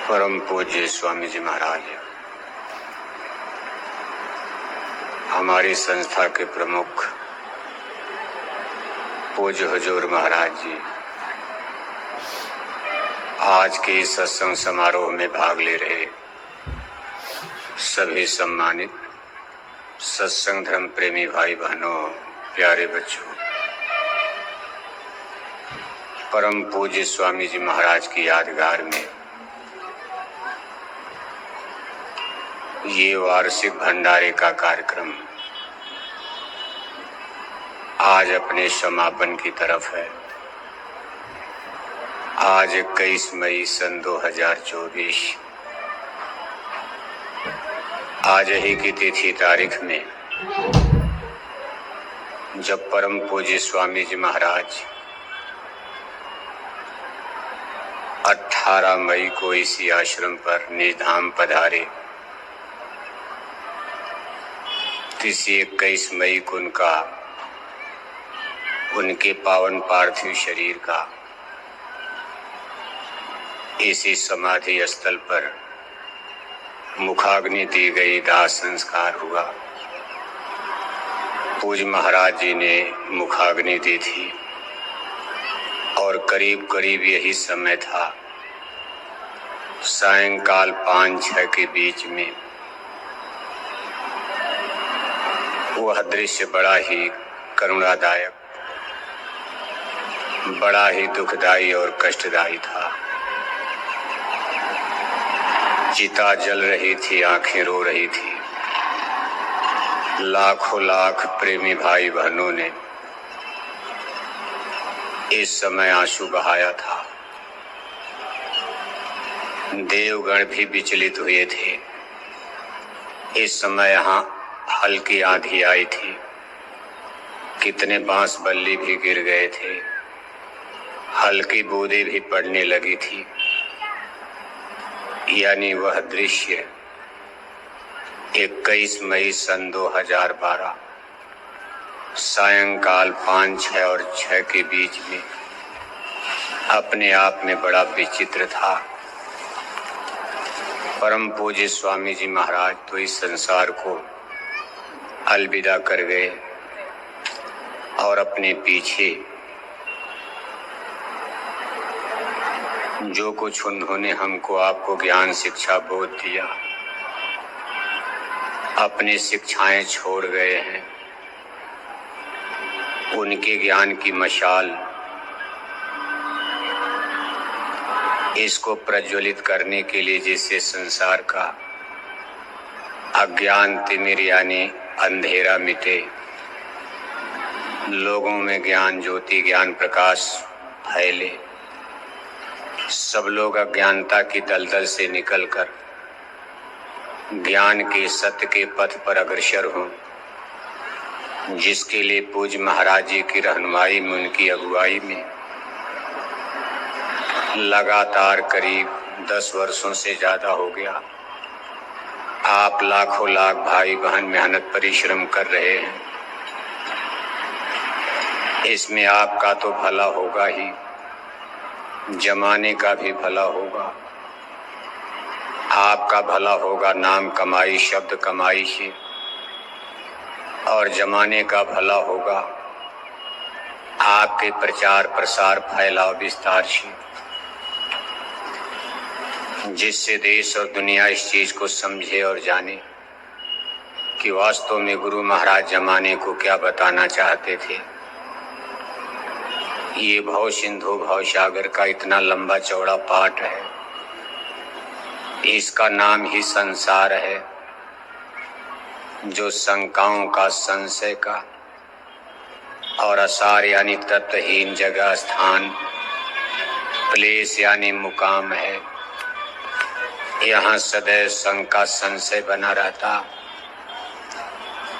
परम पूज्य स्वामी जी महाराज, हमारी संस्था के प्रमुख पूज्य हुजूर महाराज जी आज के इस सत्संग समारोह में भाग ले रहे सभी सम्मानित सत्संग धर्म प्रेमी भाई बहनों, प्यारे बच्चों, परम पूज्य स्वामी जी महाराज की यादगार में ये वार्षिक भंडारे का कार्यक्रम आज अपने समापन की तरफ है। आज 21 मई सन 2024 आज ही की तिथि तारीख में जब परम पूज्य स्वामी जी महाराज 18 मई को इसी आश्रम पर निधाम पधारे, इसी 21 मई को उनके पावन पार्थिव शरीर का इसी समाधि स्थल पर मुखाग्नि दी गई, दाह संस्कार हुआ। पूज्य महाराज जी ने मुखाग्नि दी थी और करीब करीब यही समय था, सायंकाल 5-6 के बीच में। वह दृश्य बड़ा ही करुणादायक, बड़ा ही दुखदाई और कष्टदायी था। चिता जल रही थी, आंखें रो रही थी। लाखों लाख प्रेमी भाई बहनों ने इस समय आंसू बहाया था। देवगण भी विचलित हुए थे। इस समय यहाँ हल्की आंधी आई थी, कितने बांस बल्ली भी गिर गए थे, हल्की बूंदें भी पड़ने लगी थी। यानी वह दृश्य 21 मई सन 2012 सायंकाल 5, 6 और 6 के बीच में अपने आप में बड़ा विचित्र था। परम पूज्य स्वामी जी महाराज तो इस संसार को अलविदा कर गए और अपने पीछे जो कुछ उन्होंने हमको आपको ज्ञान शिक्षा बोध दिया, अपनी शिक्षाएं छोड़ गए हैं। उनके ज्ञान की मशाल इसको प्रज्वलित करने के लिए जिससे संसार का अज्ञान तिमिर यानी अंधेरा मिटे, लोगों में ज्ञान ज्योति ज्ञान प्रकाश फैले, सब लोग अज्ञानता की दलदल से निकलकर ज्ञान के सत्य के पथ पर अग्रसर हों, जिसके लिए पूज्य महाराज जी की रहनुमाई में, उनकी अगुवाई में लगातार करीब 10 वर्षों से ज्यादा हो गया आप लाखों लाख भाई बहन मेहनत परिश्रम कर रहे हैं। इसमें आपका तो भला होगा ही, जमाने का भी भला होगा। आपका भला होगा नाम कमाई, शब्द कमाई से, और जमाने का भला होगा आपके प्रचार प्रसार फैलाव विस्तार से, जिससे देश और दुनिया इस चीज को समझे और जाने कि वास्तव में गुरु महाराज जमाने को क्या बताना चाहते थे। ये भव सिंधु भव सागर का इतना लंबा चौड़ा पाठ है, इसका नाम ही संसार है, जो शंकाओं का, संशय का और असार यानी तत्वहीन जगह स्थान, प्लेस यानी मुकाम है। यहाँ सदैव शंका संशय बना रहता।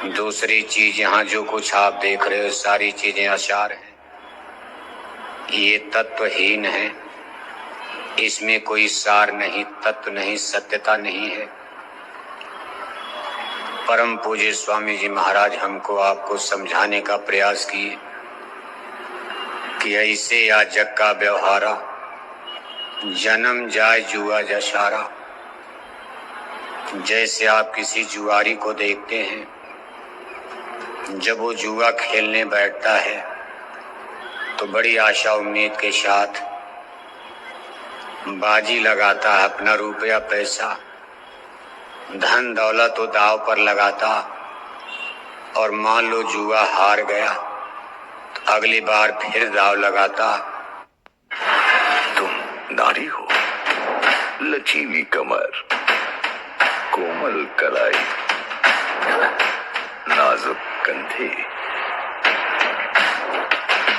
दूसरी चीज, यहाँ जो कुछ आप देख रहे हो सारी चीजें असार हैं, ये तत्वहीन है, इसमें कोई सार नहीं, तत्व नहीं, सत्यता नहीं है। परम पूज्य स्वामी जी महाराज हमको आपको समझाने का प्रयास किए कि ऐसे या जग का व्यवहारा जन्म जाए जुआ जशारा। जैसे आप किसी जुआरी को देखते हैं, जब वो जुआ खेलने बैठता है तो बड़ी आशा उम्मीद के साथ बाजी लगाता है, अपना रुपया पैसा धन दौलत तो दाव पर लगाता, और मान लो जुआ हार गया तो अगली बार फिर दाव लगाता। तुम नारी हो, लचीली कमर, कोमल कलाई, नाजुक कंधे।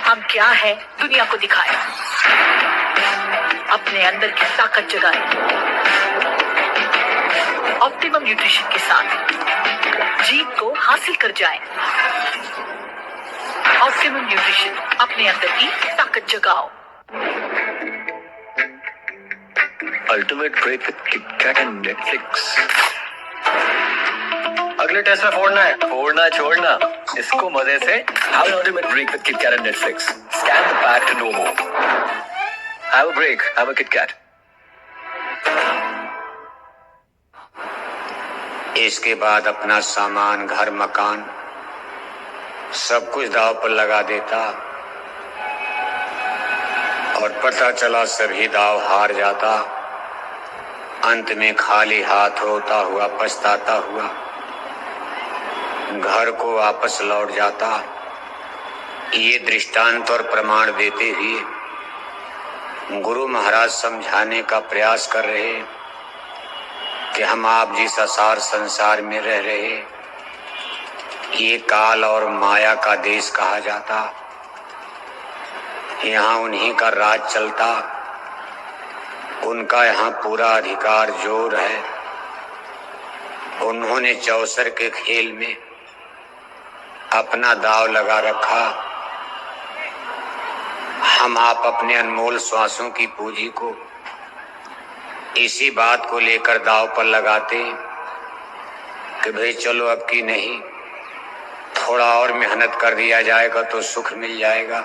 हम क्या है दुनिया को दिखाएं, अपने अंदर की ताकत जगाएं, ऑप्टिमम न्यूट्रिशन के साथ जीत को हासिल कर जाएं। ऑप्टिमम न्यूट्रिशन, अपने अंदर की ताकत जगाओ। Ultimate break with KitKat and Netflix. अगले टेस्ट में फोड़ना है। फोड़ना छोड़ना, इसको मजे से। Have an ultimate break with KitKat and Netflix. Scan the pack to know more. Have a break. Have a KitKat. इसके बाद अपना सामान, घर मकान सब कुछ दाव पर लगा देता, और पता चला सभी दाव हार जाता। अंत में खाली हाथ रोता हुआ, पछताता हुआ घर को वापस लौट जाता। ये दृष्टांत और प्रमाण देते हुए गुरु महाराज समझाने का प्रयास कर रहे कि हम आप जिस असार संसार में रह रहे, ये काल और माया का देश कहा जाता। यहाँ उन्हीं का राज चलता, उनका यहाँ पूरा अधिकार जोर है। उन्होंने चौसर के खेल में अपना दाव लगा रखा। हम आप अपने अनमोल श्वासों की पूंजी को इसी बात को लेकर दाव पर लगाते कि भाई चलो अब की नहीं, थोड़ा और मेहनत कर दिया जाएगा तो सुख मिल जाएगा।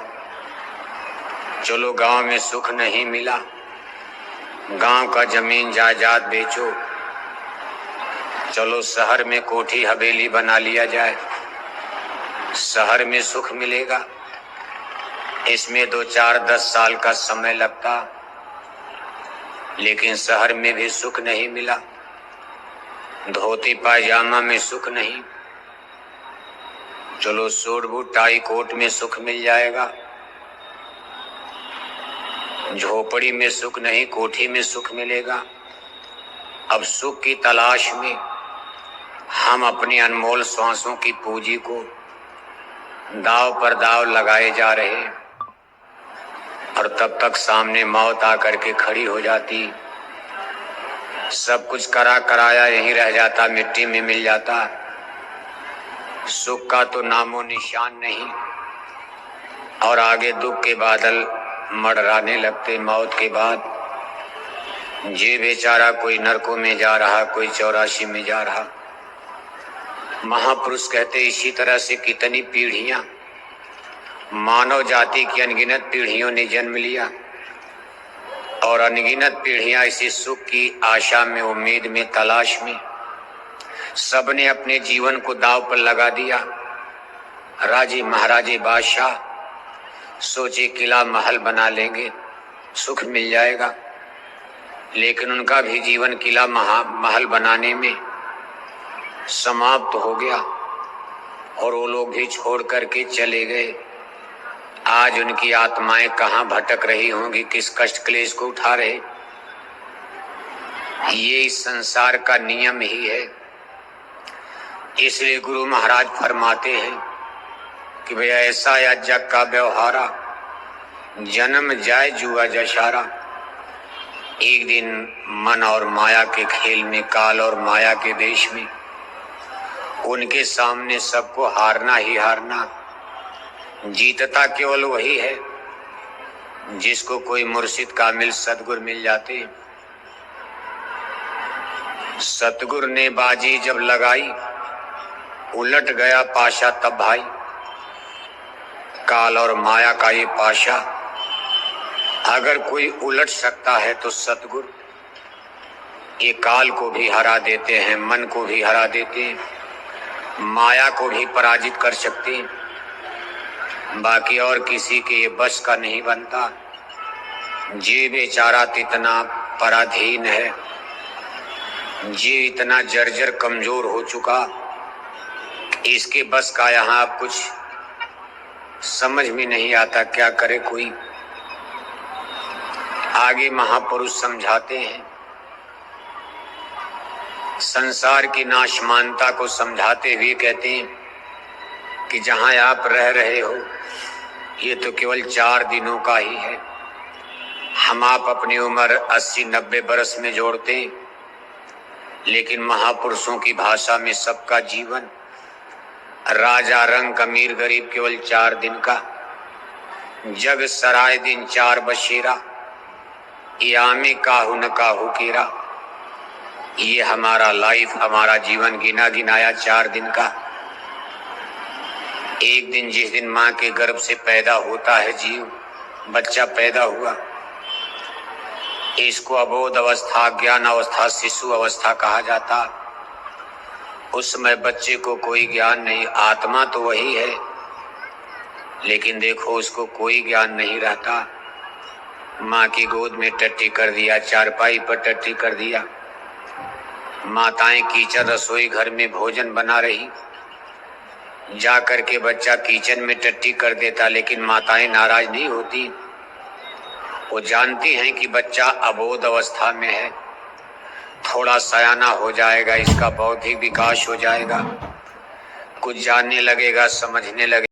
चलो गांव में सुख नहीं मिला, गांव का जमीन जायदाद बेचो, चलो शहर में कोठी हवेली बना लिया जाए, शहर में सुख मिलेगा। इसमें 2, 4, 10 साल का समय लगता, लेकिन शहर में भी सुख नहीं मिला। धोती पायजामा में सुख नहीं, चलो सूट बूट टाई कोट में सुख मिल जाएगा। झोपड़ी में सुख नहीं, कोठी में सुख मिलेगा। अब सुख की तलाश में हम अपनी अनमोल श्वासों की पूंजी को दाव पर दाव लगाए जा रहे, और तब तक सामने मौत आकर के खड़ी हो जाती। सब कुछ करा कराया यहीं रह जाता, मिट्टी में मिल जाता। सुख का तो नामो निशान नहीं, और आगे दुख के बादल मडराने लगते मौत के बाद। जे बेचारा कोई नरकों में जा रहा, कोई 84 में जा रहा। महापुरुष कहते इसी तरह से कितनी पीढ़ियां, मानव जाति की अनगिनत पीढ़ियों ने जन्म लिया, और अनगिनत पीढ़ियां इसी सुख की आशा में, उम्मीद में, तलाश में सबने अपने जीवन को दांव पर लगा दिया। राजे महाराजे बादशाह सोचे किला महल बना लेंगे, सुख मिल जाएगा, लेकिन उनका भी जीवन किला महल बनाने में समाप्त हो गया, और वो लोग भी छोड़ करके चले गए। आज उनकी आत्माएं कहाँ भटक रही होंगी, किस कष्ट क्लेश को उठा रहे। ये इस संसार का नियम ही है। इसलिए गुरु महाराज फरमाते हैं कि भैया ऐसा या जग का व्यवहारा, जन्म जाए जुआ जशारा। एक दिन मन और माया के खेल में, काल और माया के देश में उनके सामने सबको हारना ही हारना। जीतता केवल वही है जिसको कोई मुर्शिद कामिल सतगुर मिल जाते। सतगुर ने बाजी जब लगाई, उलट गया पाशा तब भाई। काल और माया का ये पाशा अगर कोई उलट सकता है तो सतगुरु ये काल को भी हरा देते हैं, मन को भी हरा देते हैं, माया को भी पराजित कर सकते हैं। बाकी और किसी के ये बस का नहीं बनता। जी बेचारा इतना पराधीन है, जी इतना जर्जर कमजोर हो चुका, इसके बस का यहाँ कुछ समझ में नहीं आता, क्या करे कोई। आगे महापुरुष समझाते हैं, संसार की नाशमानता को समझाते हुए कहते हैं कि जहां आप रह रहे हो ये तो केवल 4 दिनों का ही है। हम आप अपनी उम्र 80-90 बरस में जोड़ते हैं, लेकिन महापुरुषों की भाषा में सबका जीवन राजा रंग अमीर गरीब केवल 4 दिन का। जग सराय दिन 4 बशेरा, यामे काहू न काहू केरा। ये हमारा लाइफ, हमारा जीवन गिना गिनाया 4 दिन का। एक दिन जिस दिन माँ के गर्भ से पैदा होता है जीव, बच्चा पैदा हुआ, इसको अबोध अवस्था, ज्ञान अवस्था, शिशु अवस्था कहा जाता। उस समय बच्चे को कोई ज्ञान नहीं, आत्मा तो वही है, लेकिन देखो उसको कोई ज्ञान नहीं रहता। माँ की गोद में टट्टी कर दिया, चारपाई पर टट्टी कर दिया। माताएं कीचन रसोई घर में भोजन बना रही, जा कर के बच्चा किचन में टट्टी कर देता, लेकिन माताएं नाराज नहीं होती। वो जानती हैं कि बच्चा अबोध अवस्था में है, थोड़ा सयाना हो जाएगा, इसका बौद्धिक विकास हो जाएगा, कुछ जानने लगेगा, समझने लगेगा।